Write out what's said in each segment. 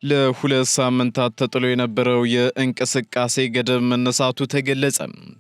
ለሁለት ሳምንታት ተጥሎ የነበረው የእንቅስቃሴ ገደብ መነሳቱ ተገለጸ።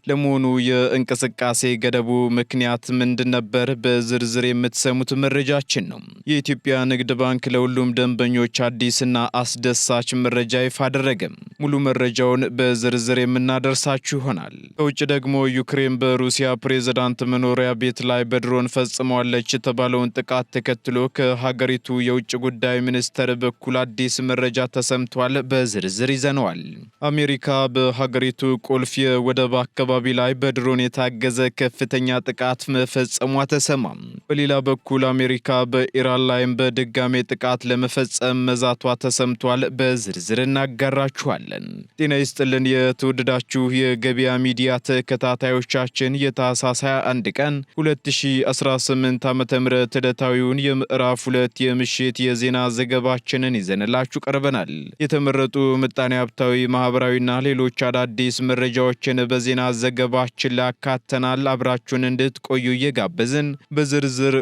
ለመሆኑ የእንቅስቃሴ ገደቡ ምክንያት ምንድን ነበር? በዝርዝር የምትሰሙት መረጃችን ነው። የኢትዮጵያ ንግድ ባንክ ለሁሉም ደንበኞች አዲስና አስደሳች መረጃ ይፋ አደረገ። ሙሉ መረጃውን በዝርዝር የምናደርሳችሁ ይሆናል። ከውጭ ደግሞ ዩክሬን በሩሲያ ፕሬዝዳንት መኖሪያ ቤት ላይ በድሮን ፈጽመዋለች የተባለውን ጥቃት ተከትሎ ከሀገሪቱ የውጭ ጉዳይ ሚኒስቴር በኩል አዲስ መረጃ ተሰምቷል። በዝርዝር ይዘነዋል። አሜሪካ በሀገሪቱ ቁልፍ የወደብ አካባቢ ላይ በድሮን የታገዘ ከፍተኛ ጥቃት መፈጸሟ ተሰማ። በሌላ በኩል አሜሪካ በኢራን ላይም በድጋሜ ጥቃት ለመፈጸም መዛቷ ተሰምቷል። በዝርዝር እናጋራችኋለን። ጤና ይስጥልን የተወደዳችሁ የገበያ ሚዲያ ተከታታዮቻችን የታህሳስ 21 ቀን 2018 ዓ.ም ዕለታዊውን የምዕራፍ 2 የምሽት የዜና ዘገባችንን ይዘንላችሁ ቀርበናል። የተመረጡ ምጣኔ ሀብታዊ፣ ማህበራዊና ሌሎች አዳዲስ መረጃዎችን በዜና ዘገባችን ላይ አካተናል። አብራችሁን እንድትቆዩ እየጋበዝን በዝርዝር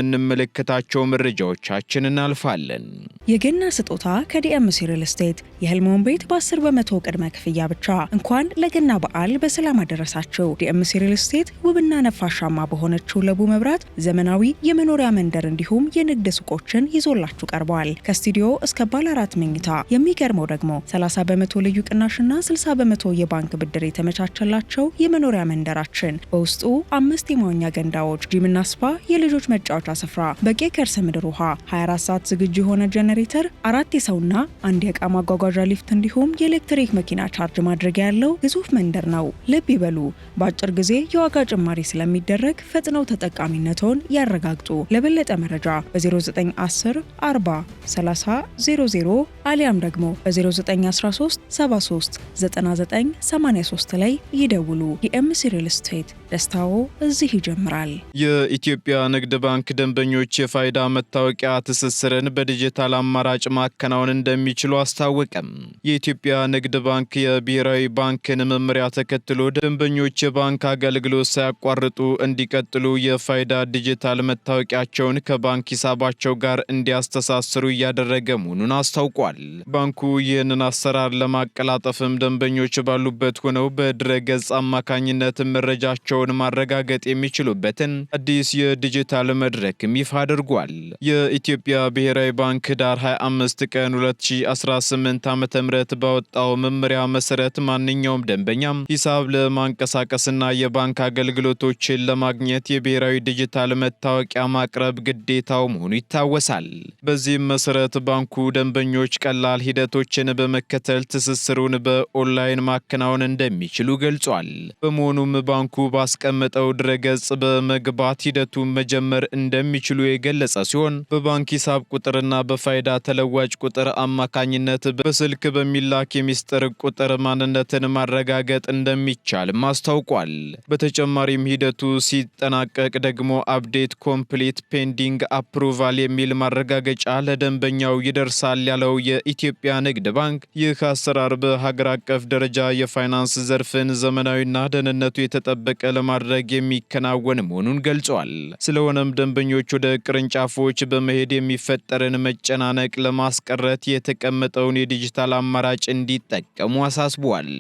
ወደምንመለከታቸው መረጃዎቻችን እናልፋለን። የገና ስጦታ ከዲኤምሲ ሪል ስቴት የህልሞን ቤት በ10 በመቶ ቅድመ ክፍያ ብቻ። እንኳን ለገና በዓል በሰላም አደረሳችሁ። ዲኤምሲ ሪል ስቴት ውብና ነፋሻማ በሆነችው ለቡ መብራት ዘመናዊ የመኖሪያ መንደር እንዲሁም የንግድ ሱቆችን ይዞላችሁ ቀርበዋል። ከስቱዲዮ እስከ ባለ 4 መኝታ። የሚገርመው ደግሞ 30 በመቶ ልዩ ቅናሽና 60 በመቶ የባንክ ብድር የተመቻቸላቸው የመኖሪያ መንደራችን በውስጡ 5 የመዋኛ ገንዳዎች፣ ጂምና ስፓ፣ የልጆች መጫወቻ ስፍራ፣ በቂ የከርሰ ምድር ውሃ፣ 24 ሰዓት ዝግጁ የሆነ ጄኔሬተር፣ 4 የሰውና 1 የዕቃ ማጓጓዣ ሊፍት እንዲሁም የኤሌክትሪክ መኪና ቻርጅ ማድረጊያ ያለው ግዙፍ መንደር ነው። ልብ ይበሉ፣ በአጭር ጊዜ የዋጋ ጭማሪ ስለሚደረግ ፈጥነው ተጠቃሚነቶን ያረጋግጡ። ለበለጠ መረጃ በ0910 40 30 00 አሊያም ደግሞ በ0913 73 99 83 ላይ ይደውሉ። ዲኤምሲ ሪል ስቴት፣ ደስታዎ እዚህ ይጀምራል። የኢትዮጵያ ንግድ ባንክ ደንበኞች የፋይዳ መታወቂያ ትስስርን በዲጂታል አማራጭ ማከናወን እንደሚችሉ አስታወቀም። የኢትዮጵያ ንግድ ባንክ የብሔራዊ ባንክን መመሪያ ተከትሎ ደንበኞች የባንክ አገልግሎት ሳያቋርጡ እንዲቀጥሉ የፋይዳ ዲጂታል መታወቂያቸውን ከባንክ ሂሳባቸው ጋር እንዲያስተሳስሩ እያደረገ መሆኑን አስታውቋል። ባንኩ ይህንን አሰራር ለማቀላጠፍም ደንበኞች ባሉበት ሆነው በድረገጽ አማካኝነት መረጃቸውን ማረጋገጥ የሚችሉበትን አዲስ የዲጂታል መድረክም ይፋ አድርጓል። የኢትዮጵያ ብሔራዊ ባንክ ዳር 25 ቀን 2018 ዓ.ም ባወጣው መመሪያ መሰረት ማንኛውም ደንበኛም ሂሳብ ለማንቀሳቀስና የባንክ አገልግሎቶችን ለማግኘት የብሔራዊ ዲጂታል መታወቂያ ማቅረብ ግዴታው መሆኑ ይታወሳል። በዚህም መሰረት ባንኩ ደንበኞች ቀላል ሂደቶችን በመከተል ትስስሩን በኦንላይን ማከናወን እንደሚችሉ ገልጿል። በመሆኑም ባንኩ ባስቀመጠው ድረገጽ በመግባት ሂደቱን መጀመር እንደሚችሉ የገለጸ ሲሆን በባንክ ሂሳብ ቁጥርና በፋይዳ ተለዋጭ ቁጥር አማካኝነት በስልክ በሚላክ የሚስጥር ቁጥር ማንነትን ማረጋገጥ እንደሚቻልም አስታውቋል። በተጨማሪም ሂደቱ ሲጠናቀቅ ደግሞ አፕዴት ኮምፕሊት ፔንዲንግ አፕሩቫል የሚል ማረጋገጫ ለደንበኛው ይደርሳል ያለው የኢትዮጵያ ንግድ ባንክ ይህ አሰራር በሀገር አቀፍ ደረጃ የፋይናንስ ዘርፍን ዘመናዊና ደህንነቱ የተጠበቀ ለማድረግ የሚከናወን መሆኑን ገልጿል። ስለሆነም ደንበኞች ወደ ቅርንጫፎች በመሄድ የሚፈጠርን መጨናነቅ ለማስቀረት የተቀመጠውን የዲጂታል አማራጭ እንዲጠቀሙ አሳስቧል።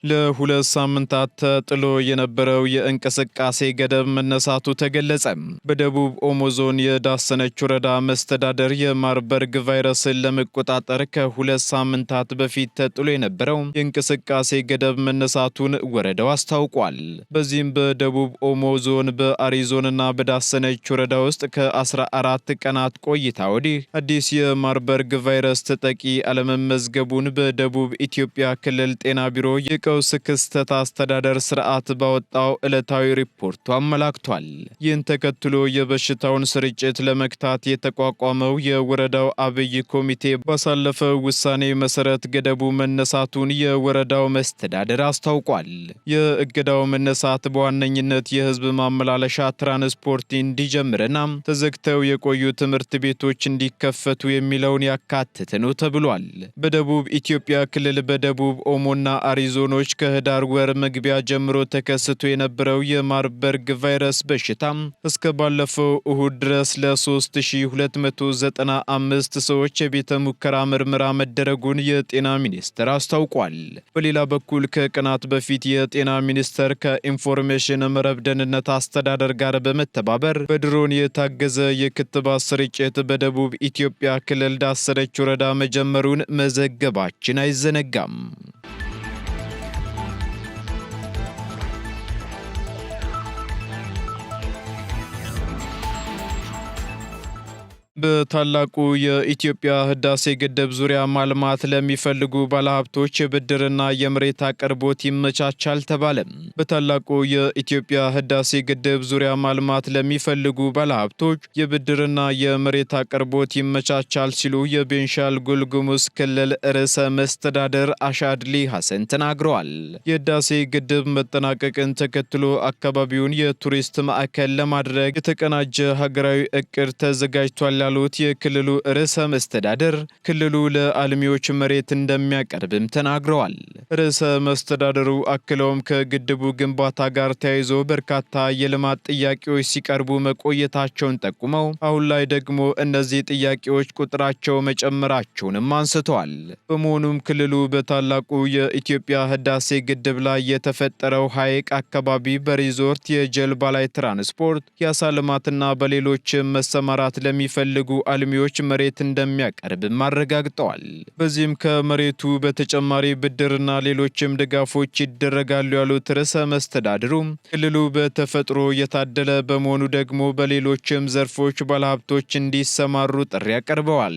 ለሁለት ሳምንታት ተጥሎ የነበረው የእንቅስቃሴ ገደብ መነሳቱ ተገለጸ። በደቡብ ኦሞ ዞን የዳሰነች ወረዳ መስተዳደር የማርበርግ ቫይረስን ለመቆጣጠር ከሁለት ሳምንታት በፊት ተጥሎ የነበረው የእንቅስቃሴ ገደብ መነሳቱን ወረዳው አስታውቋል። በዚህም በደቡብ ኦሞ ዞን በአሪዞንና በዳሰነች ወረዳ ውስጥ ከ14 ቀናት ቆይታ ወዲህ አዲስ የማርበርግ ቫይረስ ተጠቂ አለመመዝገቡን በደቡብ ኢትዮጵያ ክልል ጤና ቢሮ ቀውስ ክስተት አስተዳደር ስርዓት ባወጣው ዕለታዊ ሪፖርቱ አመላክቷል። ይህን ተከትሎ የበሽታውን ስርጭት ለመግታት የተቋቋመው የወረዳው አብይ ኮሚቴ ባሳለፈው ውሳኔ መሰረት ገደቡ መነሳቱን የወረዳው መስተዳደር አስታውቋል። የእገዳው መነሳት በዋነኝነት የህዝብ ማመላለሻ ትራንስፖርት እንዲጀምርና ተዘግተው የቆዩ ትምህርት ቤቶች እንዲከፈቱ የሚለውን ያካተተ ነው ተብሏል። በደቡብ ኢትዮጵያ ክልል በደቡብ ኦሞና አሪዞኖ ወገኖች ከህዳር ወር መግቢያ ጀምሮ ተከስቶ የነበረው የማርበርግ ቫይረስ በሽታ እስከ ባለፈው እሁድ ድረስ ለ3295 ሰዎች የቤተ ሙከራ ምርመራ መደረጉን የጤና ሚኒስቴር አስታውቋል። በሌላ በኩል ከቀናት በፊት የጤና ሚኒስቴር ከኢንፎርሜሽን መረብ ደህንነት አስተዳደር ጋር በመተባበር በድሮን የታገዘ የክትባት ስርጭት በደቡብ ኢትዮጵያ ክልል ዳሰነች ወረዳ መጀመሩን መዘገባችን አይዘነጋም። በታላቁ የኢትዮጵያ ህዳሴ ግድብ ዙሪያ ማልማት ለሚፈልጉ ባለሀብቶች የብድርና የመሬት አቅርቦት ይመቻቻል ተባለ። በታላቁ የኢትዮጵያ ህዳሴ ግድብ ዙሪያ ማልማት ለሚፈልጉ ባለሀብቶች የብድርና የመሬት አቅርቦት ይመቻቻል ሲሉ የቤንሻንጉል ጉሙዝ ክልል ርዕሰ መስተዳድር አሻድሊ ሐሰን ተናግረዋል። የህዳሴ ግድብ መጠናቀቅን ተከትሎ አካባቢውን የቱሪስት ማዕከል ለማድረግ የተቀናጀ ሀገራዊ እቅድ ተዘጋጅቷል ያሉት የክልሉ ርዕሰ መስተዳድር ክልሉ ለአልሚዎች መሬት እንደሚያቀርብም ተናግረዋል። ርዕሰ መስተዳድሩ አክለውም ከግድቡ ግንባታ ጋር ተያይዞ በርካታ የልማት ጥያቄዎች ሲቀርቡ መቆየታቸውን ጠቁመው አሁን ላይ ደግሞ እነዚህ ጥያቄዎች ቁጥራቸው መጨመራቸውንም አንስተዋል። በመሆኑም ክልሉ በታላቁ የኢትዮጵያ ህዳሴ ግድብ ላይ የተፈጠረው ሐይቅ አካባቢ በሪዞርት የጀልባ ላይ ትራንስፖርት፣ የአሳ ልማትና በሌሎችም መሰማራት ለሚፈልጉ አልሚዎች መሬት እንደሚያቀርብም አረጋግጠዋል። በዚህም ከመሬቱ በተጨማሪ ብድርና ሌሎችም ድጋፎች ይደረጋሉ ያሉት ርዕሰ መስተዳድሩ ክልሉ በተፈጥሮ የታደለ በመሆኑ ደግሞ በሌሎችም ዘርፎች ባለሀብቶች እንዲሰማሩ ጥሪ አቅርበዋል።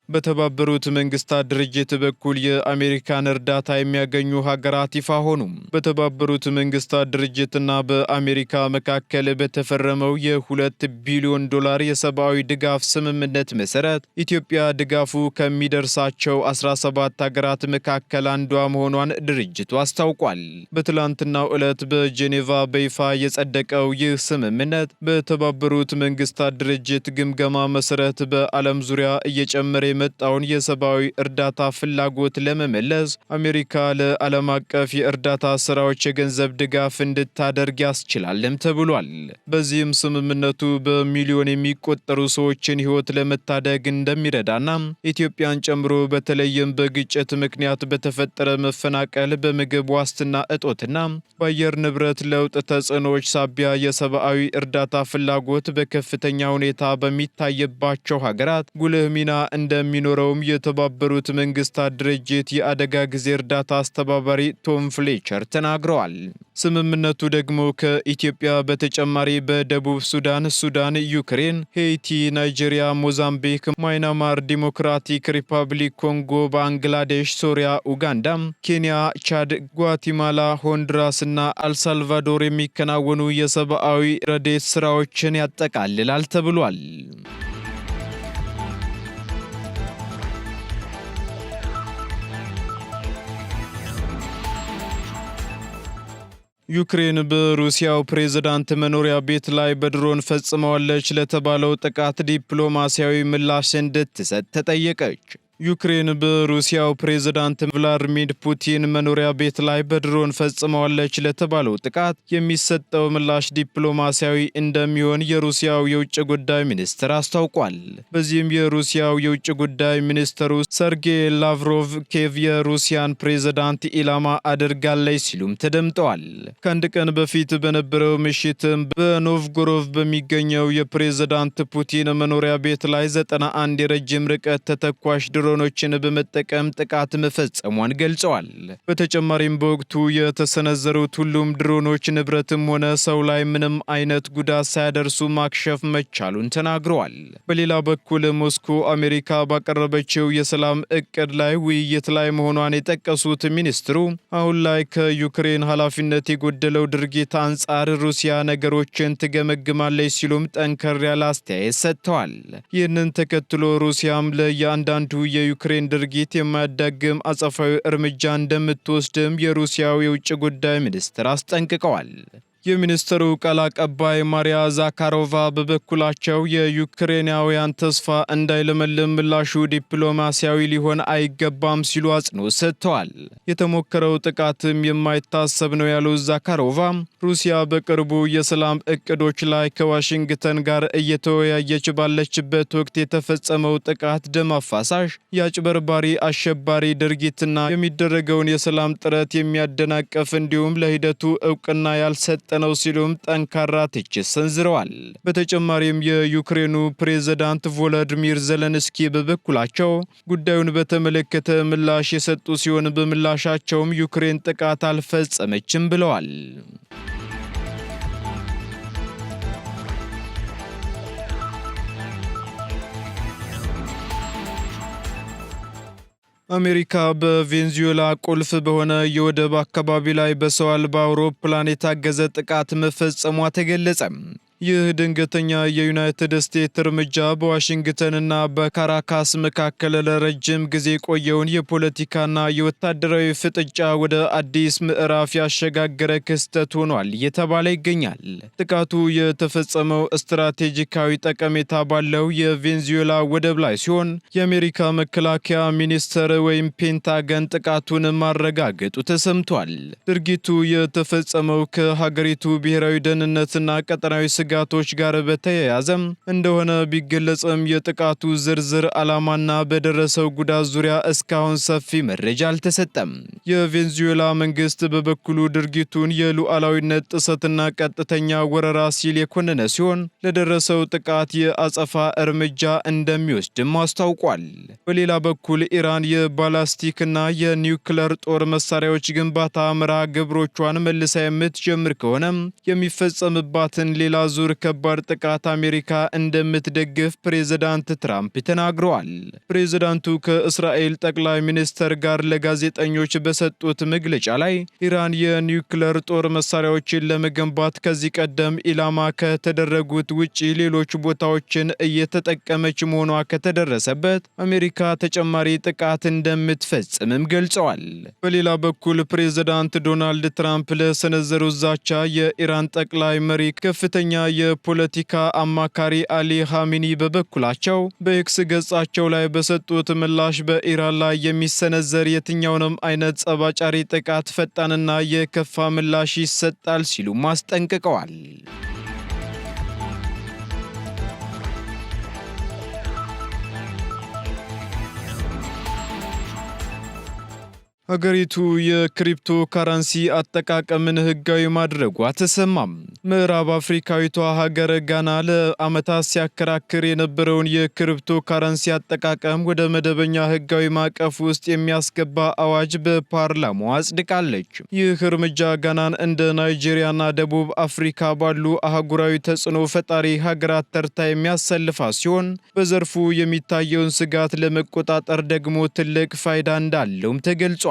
በተባበሩት መንግስታት ድርጅት በኩል የአሜሪካን እርዳታ የሚያገኙ ሀገራት ይፋ ሆኑ። በተባበሩት መንግስታት ድርጅትና በአሜሪካ መካከል በተፈረመው የ2 ቢሊዮን ዶላር የሰብአዊ ድጋፍ ስምምነት መሰረት ኢትዮጵያ ድጋፉ ከሚደርሳቸው 17 ሀገራት መካከል አንዷ መሆኗን ድርጅቱ አስታውቋል። በትላንትናው ዕለት በጄኔቫ በይፋ የጸደቀው ይህ ስምምነት በተባበሩት መንግስታት ድርጅት ግምገማ መሰረት በዓለም ዙሪያ እየጨመረ የመጣውን የሰብአዊ እርዳታ ፍላጎት ለመመለስ አሜሪካ ለዓለም አቀፍ የእርዳታ ስራዎች የገንዘብ ድጋፍ እንድታደርግ ያስችላልም ተብሏል። በዚህም ስምምነቱ በሚሊዮን የሚቆጠሩ ሰዎችን ሕይወት ለመታደግ እንደሚረዳና ኢትዮጵያን ጨምሮ በተለይም በግጭት ምክንያት በተፈጠረ መፈናቀል፣ በምግብ ዋስትና እጦትና በአየር ንብረት ለውጥ ተጽዕኖዎች ሳቢያ የሰብአዊ እርዳታ ፍላጎት በከፍተኛ ሁኔታ በሚታይባቸው ሀገራት ጉልህ ሚና እንደሚኖረውም የተባበሩት መንግስታት ድርጅት የአደጋ ጊዜ እርዳታ አስተባባሪ ቶም ፍሌቸር ተናግረዋል። ስምምነቱ ደግሞ ከኢትዮጵያ በተጨማሪ በደቡብ ሱዳን፣ ዩክሬን፣ ሄይቲ፣ ናይጄሪያ፣ ሞዛምቢክ፣ ማይናማር፣ ዲሞክራቲክ ሪፐብሊክ ኮንጎ፣ ባንግላዴሽ፣ ሶሪያ፣ ኡጋንዳ፣ ኬንያ፣ ቻድ፣ ጓቲማላ፣ ሆንዱራስ እና አልሳልቫዶር የሚከናወኑ የሰብአዊ ረድኤት ስራዎችን ያጠቃልላል ተብሏል። ዩክሬን በሩሲያው ፕሬዝዳንት መኖሪያ ቤት ላይ በድሮን ፈጽመዋለች ለተባለው ጥቃት ዲፕሎማሲያዊ ምላሽ እንድትሰጥ ተጠየቀች። ዩክሬን በሩሲያው ፕሬዝዳንት ቭላድሚር ፑቲን መኖሪያ ቤት ላይ በድሮን ፈጽመዋለች ለተባለው ጥቃት የሚሰጠው ምላሽ ዲፕሎማሲያዊ እንደሚሆን የሩሲያው የውጭ ጉዳይ ሚኒስትር አስታውቋል። በዚህም የሩሲያው የውጭ ጉዳይ ሚኒስትሩ ሰርጌይ ላቭሮቭ ኬቭ የሩሲያን ፕሬዝዳንት ኢላማ አድርጋለች ሲሉም ተደምጠዋል። ከአንድ ቀን በፊት በነበረው ምሽትም በኖቭጎሮቭ በሚገኘው የፕሬዝዳንት ፑቲን መኖሪያ ቤት ላይ 91 የረጅም ርቀት ተተኳሽ ድሮኖችን በመጠቀም ጥቃት መፈጸሟን ገልጸዋል። በተጨማሪም በወቅቱ የተሰነዘሩት ሁሉም ድሮኖች ንብረትም ሆነ ሰው ላይ ምንም አይነት ጉዳት ሳያደርሱ ማክሸፍ መቻሉን ተናግረዋል። በሌላ በኩል ሞስኮ አሜሪካ ባቀረበችው የሰላም እቅድ ላይ ውይይት ላይ መሆኗን የጠቀሱት ሚኒስትሩ አሁን ላይ ከዩክሬን ኃላፊነት የጎደለው ድርጊት አንጻር ሩሲያ ነገሮችን ትገመግማለች ሲሉም ጠንከር ያለ አስተያየት ሰጥተዋል። ይህንን ተከትሎ ሩሲያም ለእያንዳንዱ የዩክሬን ድርጊት የማያዳግም አጸፋዊ እርምጃ እንደምትወስድም የሩሲያው የውጭ ጉዳይ ሚኒስትር አስጠንቅቀዋል። የሚኒስትሩ ቃል አቀባይ ማሪያ ዛካሮቫ በበኩላቸው የዩክሬናውያን ተስፋ እንዳይለመልም ምላሹ ዲፕሎማሲያዊ ሊሆን አይገባም ሲሉ አጽንኦት ሰጥተዋል። የተሞከረው ጥቃትም የማይታሰብ ነው ያሉት ዛካሮቫ ሩሲያ በቅርቡ የሰላም እቅዶች ላይ ከዋሽንግተን ጋር እየተወያየች ባለችበት ወቅት የተፈጸመው ጥቃት ደም አፋሳሽ የአጭበርባሪ አሸባሪ ድርጊትና የሚደረገውን የሰላም ጥረት የሚያደናቀፍ እንዲሁም ለሂደቱ እውቅና ያልሰጠ ነው ሲሉም ጠንካራ ትችት ሰንዝረዋል። በተጨማሪም የዩክሬኑ ፕሬዝዳንት ቮሎዲሚር ዘለንስኪ በበኩላቸው ጉዳዩን በተመለከተ ምላሽ የሰጡ ሲሆን በምላሻቸውም ዩክሬን ጥቃት አልፈጸመችም ብለዋል። አሜሪካ በቬንዙዌላ ቁልፍ በሆነ የወደብ አካባቢ ላይ በሰው አልባ አውሮፕላን የታገዘ ጥቃት መፈጸሟ ተገለጸ። ይህ ድንገተኛ የዩናይትድ ስቴትስ እርምጃ በዋሽንግተንና በካራካስ መካከል ለረጅም ጊዜ ቆየውን የፖለቲካና የወታደራዊ ፍጥጫ ወደ አዲስ ምዕራፍ ያሸጋገረ ክስተት ሆኗል እየተባለ ይገኛል። ጥቃቱ የተፈጸመው ስትራቴጂካዊ ጠቀሜታ ባለው የቬንዙዌላ ወደብ ላይ ሲሆን የአሜሪካ መከላከያ ሚኒስቴር ወይም ፔንታገን ጥቃቱን ማረጋገጡ ተሰምቷል። ድርጊቱ የተፈጸመው ከሀገሪቱ ብሔራዊ ደህንነትና ቀጠናዊ ስጋቶች ጋር በተያያዘም እንደሆነ ቢገለጽም የጥቃቱ ዝርዝር ዓላማና በደረሰው ጉዳት ዙሪያ እስካሁን ሰፊ መረጃ አልተሰጠም። የቬንዙዌላ መንግስት በበኩሉ ድርጊቱን የሉዓላዊነት ጥሰትና ቀጥተኛ ወረራ ሲል የኮነነ ሲሆን ለደረሰው ጥቃት የአጸፋ እርምጃ እንደሚወስድም አስታውቋል። በሌላ በኩል ኢራን የባላስቲክና የኒውክለር ጦር መሳሪያዎች ግንባታ መርሃ ግብሮቿን መልሳ የምትጀምር ከሆነም የሚፈጸምባትን ሌላ ዙር ከባድ ጥቃት አሜሪካ እንደምትደግፍ ፕሬዝዳንት ትራምፕ ተናግረዋል። ፕሬዝዳንቱ ከእስራኤል ጠቅላይ ሚኒስትር ጋር ለጋዜጠኞች በሰጡት መግለጫ ላይ ኢራን የኒውክለር ጦር መሳሪያዎችን ለመገንባት ከዚህ ቀደም ኢላማ ከተደረጉት ውጪ ሌሎች ቦታዎችን እየተጠቀመች መሆኗ ከተደረሰበት አሜሪካ ተጨማሪ ጥቃት እንደምትፈጽምም ገልጸዋል። በሌላ በኩል ፕሬዝዳንት ዶናልድ ትራምፕ ለሰነዘሩት ዛቻ የኢራን ጠቅላይ መሪ ከፍተኛ የፖለቲካ አማካሪ አሊ ኻሜኒ በበኩላቸው በኤክስ ገጻቸው ላይ በሰጡት ምላሽ በኢራን ላይ የሚሰነዘር የትኛውንም አይነት ጸባጫሪ ጥቃት ፈጣንና የከፋ ምላሽ ይሰጣል ሲሉ አስጠንቅቀዋል። ሀገሪቱ የክሪፕቶ ካረንሲ አጠቃቀምን ህጋዊ ማድረጓ ተሰማም። ምዕራብ አፍሪካዊቷ ሀገር ጋና ለዓመታት ሲያከራክር የነበረውን የክሪፕቶ ካረንሲ አጠቃቀም ወደ መደበኛ ህጋዊ ማዕቀፍ ውስጥ የሚያስገባ አዋጅ በፓርላማው አጽድቃለች። ይህ እርምጃ ጋናን እንደ ናይጄሪያና ደቡብ አፍሪካ ባሉ አህጉራዊ ተጽዕኖ ፈጣሪ ሀገራት ተርታ የሚያሰልፋ ሲሆን በዘርፉ የሚታየውን ስጋት ለመቆጣጠር ደግሞ ትልቅ ፋይዳ እንዳለውም ተገልጿል።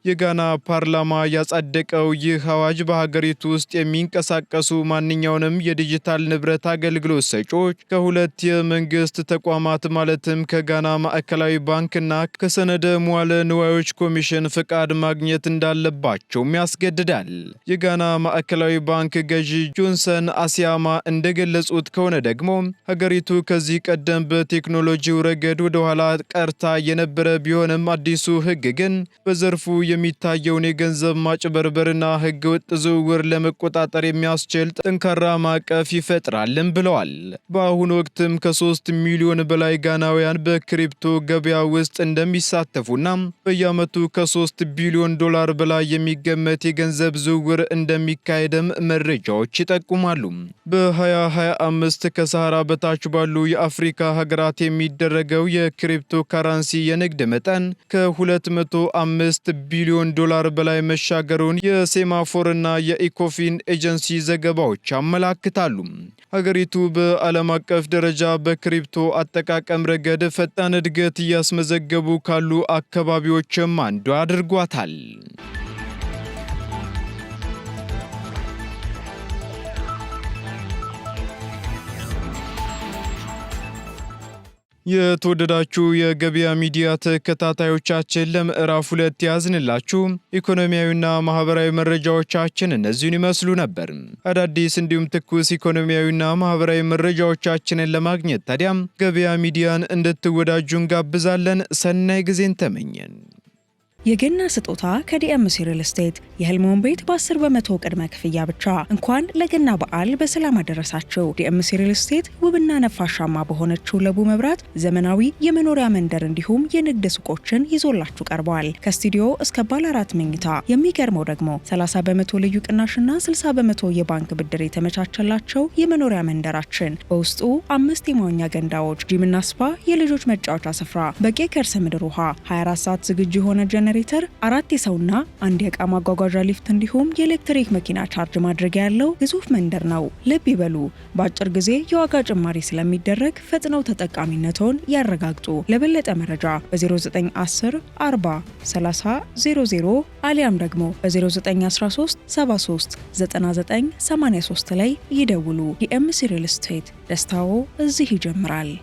የጋና ፓርላማ ያጸደቀው ይህ አዋጅ በሀገሪቱ ውስጥ የሚንቀሳቀሱ ማንኛውንም የዲጂታል ንብረት አገልግሎት ሰጪዎች ከሁለት የመንግስት ተቋማት ማለትም ከጋና ማዕከላዊ ባንክና ከሰነደ መዋለ ንዋዮች ኮሚሽን ፍቃድ ማግኘት እንዳለባቸውም ያስገድዳል። የጋና ማዕከላዊ ባንክ ገዢ ጆንሰን አሲያማ እንደገለጹት ከሆነ ደግሞ ሀገሪቱ ከዚህ ቀደም በቴክኖሎጂው ረገድ ወደ ኋላ ቀርታ የነበረ ቢሆንም አዲሱ ህግ ግን በዘርፉ የሚታየውን የገንዘብ ማጭበርበርና ህገወጥ ዝውውር ለመቆጣጠር የሚያስችል ጠንካራ ማዕቀፍ ይፈጥራልን ብለዋል። በአሁኑ ወቅትም ከ3 ሚሊዮን በላይ ጋናውያን በክሪፕቶ ገበያ ውስጥ እንደሚሳተፉና በየዓመቱ ከ3 ቢሊዮን ዶላር በላይ የሚገመት የገንዘብ ዝውውር እንደሚካሄድም መረጃዎች ይጠቁማሉ። በ2025 ከሰሃራ በታች ባሉ የአፍሪካ ሀገራት የሚደረገው የክሪፕቶ ካረንሲ የንግድ መጠን ከ205 ቢሊዮን ዶላር በላይ መሻገሩን የሴማፎርና የኢኮፊን ኤጀንሲ ዘገባዎች ያመላክታሉ። ሀገሪቱ በዓለም አቀፍ ደረጃ በክሪፕቶ አጠቃቀም ረገድ ፈጣን እድገት እያስመዘገቡ ካሉ አካባቢዎችም አንዱ አድርጓታል። የተወደዳችሁ የገበያ ሚዲያ ተከታታዮቻችን ለምዕራፍ 2 ያዝንላችሁ ኢኮኖሚያዊና ማህበራዊ መረጃዎቻችን እነዚህን ይመስሉ ነበር። አዳዲስ እንዲሁም ትኩስ ኢኮኖሚያዊና ማህበራዊ መረጃዎቻችንን ለማግኘት ታዲያም ገበያ ሚዲያን እንድትወዳጁ እንጋብዛለን። ሰናይ ጊዜን ተመኘን። የገና ስጦታ ከዲኤምሲ ሪል ስቴት የህልሞን ቤት በ10 በመቶ ቅድመ ክፍያ ብቻ። እንኳን ለገና በዓል በሰላም አደረሳችሁ። ዲኤምሲ ሪል ስቴት ውብና ነፋሻማ በሆነችው ለቡ መብራት ዘመናዊ የመኖሪያ መንደር እንዲሁም የንግድ ሱቆችን ይዞላችሁ ቀርበዋል። ከስቱዲዮ እስከ ባለ 4 መኝታ። የሚገርመው ደግሞ 30 በመቶ ልዩ ቅናሽና 60 በመቶ የባንክ ብድር የተመቻቸላቸው የመኖሪያ መንደራችን በውስጡ 5 የመዋኛ ገንዳዎች፣ ጂምና ስፓ፣ የልጆች መጫወቻ ስፍራ፣ በቂ ከርሰ ምድር ውሃ፣ 24 ሰዓት ዝግጁ የሆነ ጀነሬተር፣ 4 የሰውና 1 የዕቃ ማጓጓዣ ሊፍት እንዲሁም የኤሌክትሪክ መኪና ቻርጅ ማድረጊያ ያለው ግዙፍ መንደር ነው። ልብ ይበሉ፣ በአጭር ጊዜ የዋጋ ጭማሪ ስለሚደረግ ፈጥነው ተጠቃሚነቶን ያረጋግጡ። ለበለጠ መረጃ በ0910 40 30 00 አሊያም ደግሞ በ0913 73 99 83 ላይ ይደውሉ። ዲኤምሲ ሪል ስቴት፣ ደስታዎ እዚህ ይጀምራል።